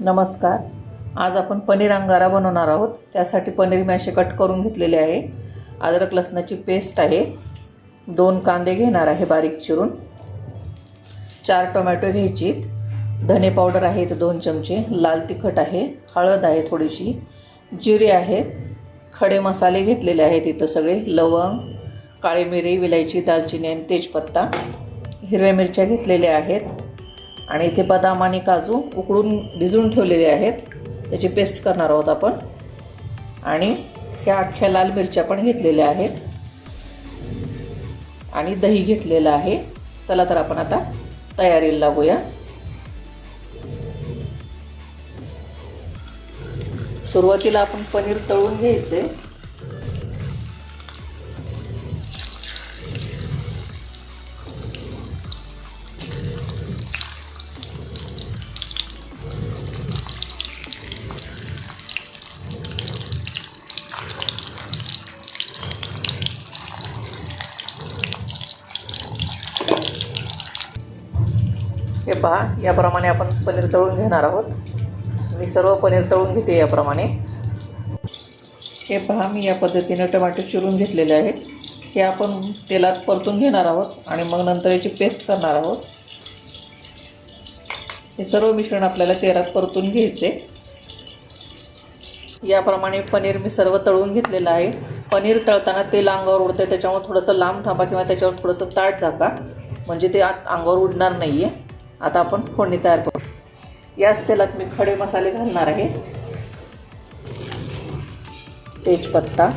नमस्कार. आज आपण पनीर अंगारा बनवणार आहोत. त्यासाठी पनीर मी असे कट करून घेतलेले आहे. अद्रक लसणाची पेस्ट आहे. 2 कांदे घेणार आहे बारीक चिरून. 4 टोमॅटो घ्यायची. धने पावडर आहे 2 चमचे. लाल तिखट आहे. हळद आहे थोडीशी. जिरे आहेत. खडे मसाले घेतलेले आहेत इथं सगळे. लवंग, काळी मिरी, विलायची, दालचिनी आणि तेजपत्ता. हिरव्या मिरच्या घेतलेल्या आहेत. आणि इथे बदाम आणि काजू उकडून भिजवून ठेवलेले आहेत. त्याची पेस्ट करणार आहोत आपण. आणि ह्या अख्ख्या लाल मिरच्या पण घेतलेल्या आहेत. आणि दही घेतलेलं आहे. चला तर आपण आता तयारीला लागूया. सुरुवातीला आपण पनीर तळून घ्यायचे. हे पहा, याप्रमाणे आपण पनीर तळून घेणार आहोत. मी सर्व पनीर तळून घेते याप्रमाणे. हे पहा, मी या पद्धतीने टोमॅटो चिरून घेतलेले आहेत. हे आपण तेलात परतून घेणार आहोत आणि मग नंतर याची पेस्ट करणार आहोत. हे सर्व मिश्रण आपल्याला तेलात परतून घ्यायचे. याप्रमाणे पनीर मी सर्व तळून घेतलेलं आहे. पनीर तळताना तेल अंगावर उडते, त्याच्यामुळे थोडंसं लांब थांबा किंवा त्याच्यावर थोडंसं ताट झाका, म्हणजे ते आत अंगावर उडणार नाही आहे. आता आपण फोडणी तयार करू. याच तेलात मी खडे मसाले घालणार आहे. तेजपत्ता,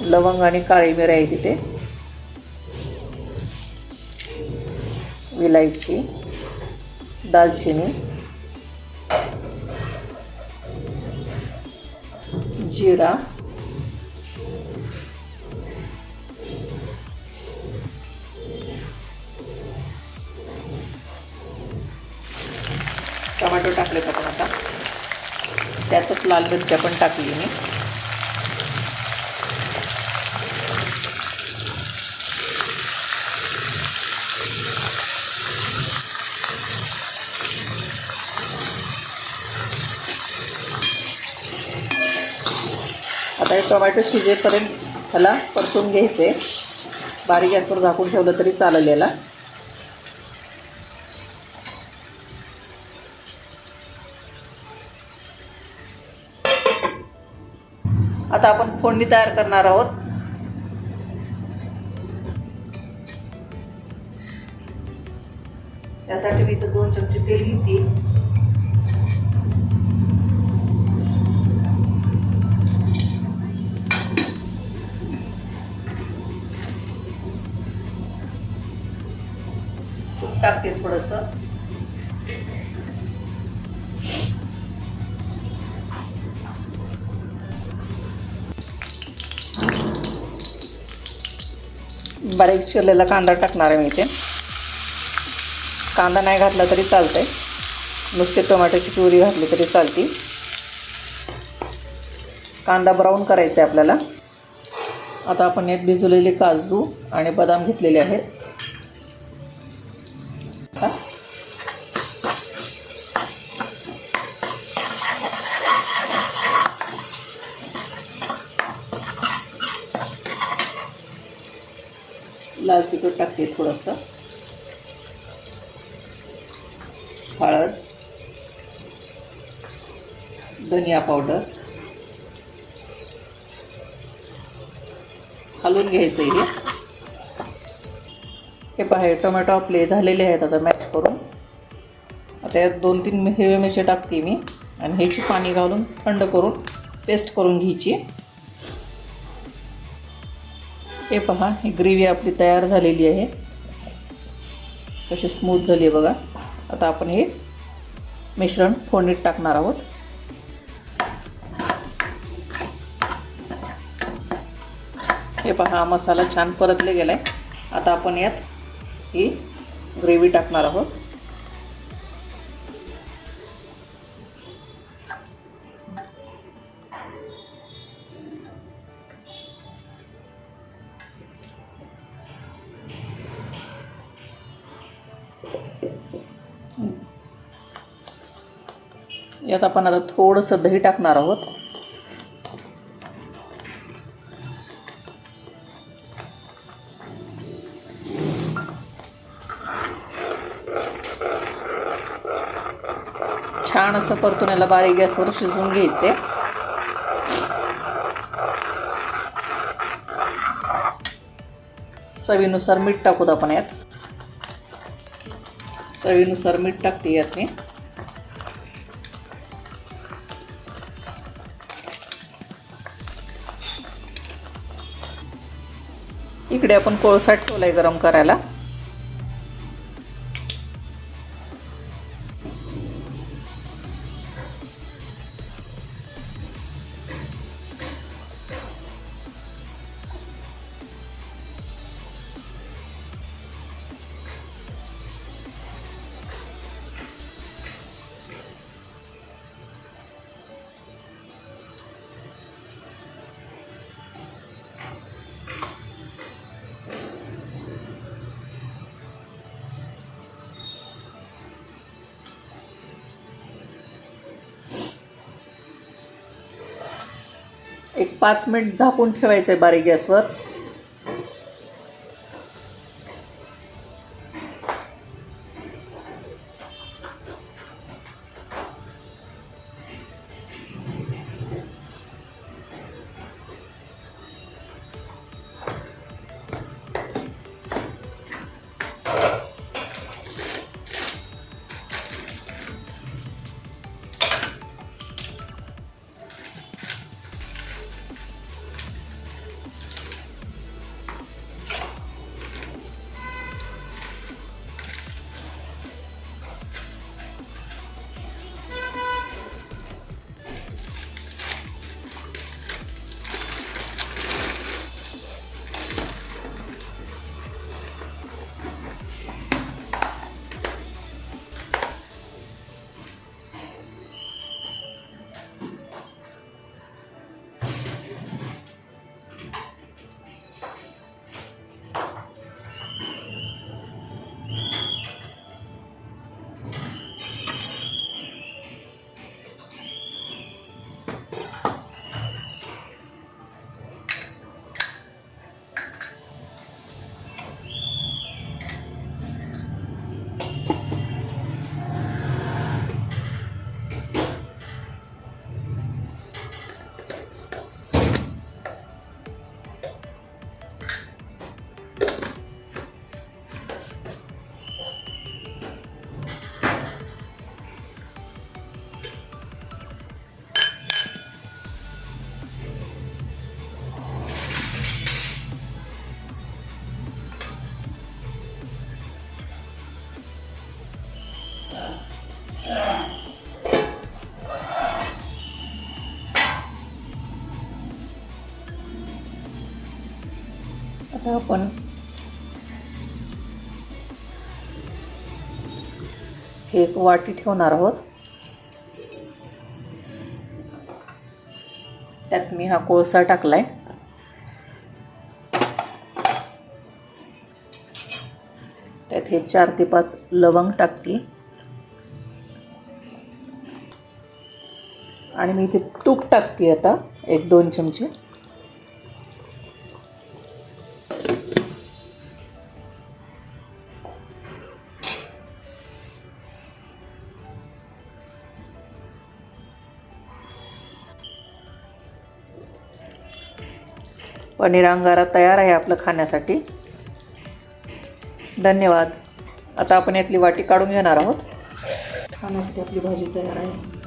लवंग आणि काळी मिरी आहे तिथे. विलायची, दालचिनी, जिरा, टोमॅटो टाकलेत आपण आता. त्यातच लाल मिरच्या पण टाकली मी. आता हे टोमॅटो शिजेपर्यंत ह्याला परतून घ्यायचे. बारीक गॅसवर झाकून ठेवलं तरी चालेल याला. आता आपण फोडणी तयार करणार आहोत. त्यासाठी मी इथं 2 चमचे तेल घेते. तूप टाकते थोडंसं. बारीक चिरलेला कांदा टाकणार आहे मी इथे. कांदा नाही घातला तरी चालतंय. नुसते टोमॅटोची प्युरी घातली तरी चालते. कांदा ब्राऊन करायचा आहे आपल्याला. आता आपण यात भिजवलेले काजू आणि बदाम घेतलेले आहेत. लाल तिखट टाकते थोडंसं. हळद, धनिया पावडर हलवून घ्यायचं हे. हे पहा, टोमॅटो आपले झालेले आहेत. आता मॅश करून आता यात 2-3 हिरव्या मिरच्या टाकते मी आणि ह्याची पाणी घालून थंड करून पेस्ट करून घ्यायची. हे पहा, ही ग्रेव्ही आपली तयार झालेली आहे. कशी स्मूथ झाली आहे बघा. आता आपण हे मिश्रण फोडणीत टाकणार आहोत. हे पहा, मसाला छान परतले गेला आहे. आता आपण यात ही ग्रेव्ही टाकणार आहोत. यात आपण आता थोडंसं दही टाकणार आहोत. छान असं परतून याला बारीक गॅसवर शिजवून घ्यायचे. चवीनुसार मीठ टाकूत आपण यात. चवीनुसार मीठ टाकते यात मी. इकडे आपण कोळसा ठेवलाय गरम करायला. एक 5 मिनिट झाकून ठेवायचं आहे बारीक गॅसवर. आता आपण एक वाटी ठेवणार आहोत. त्यात मी हा कोळसा टाकलाय. त्यात हे 4 ते 5 लवंग टाकते आणि मी इथे तूप टाकते आता 1-2 चमचे. पनीर अंगारा तयार आहे आपलं खाण्यासाठी. धन्यवाद. आता आपण यातली वाटी काढून घेणार आहोत. खाण्यासाठी आपली भाजी तयार आहे.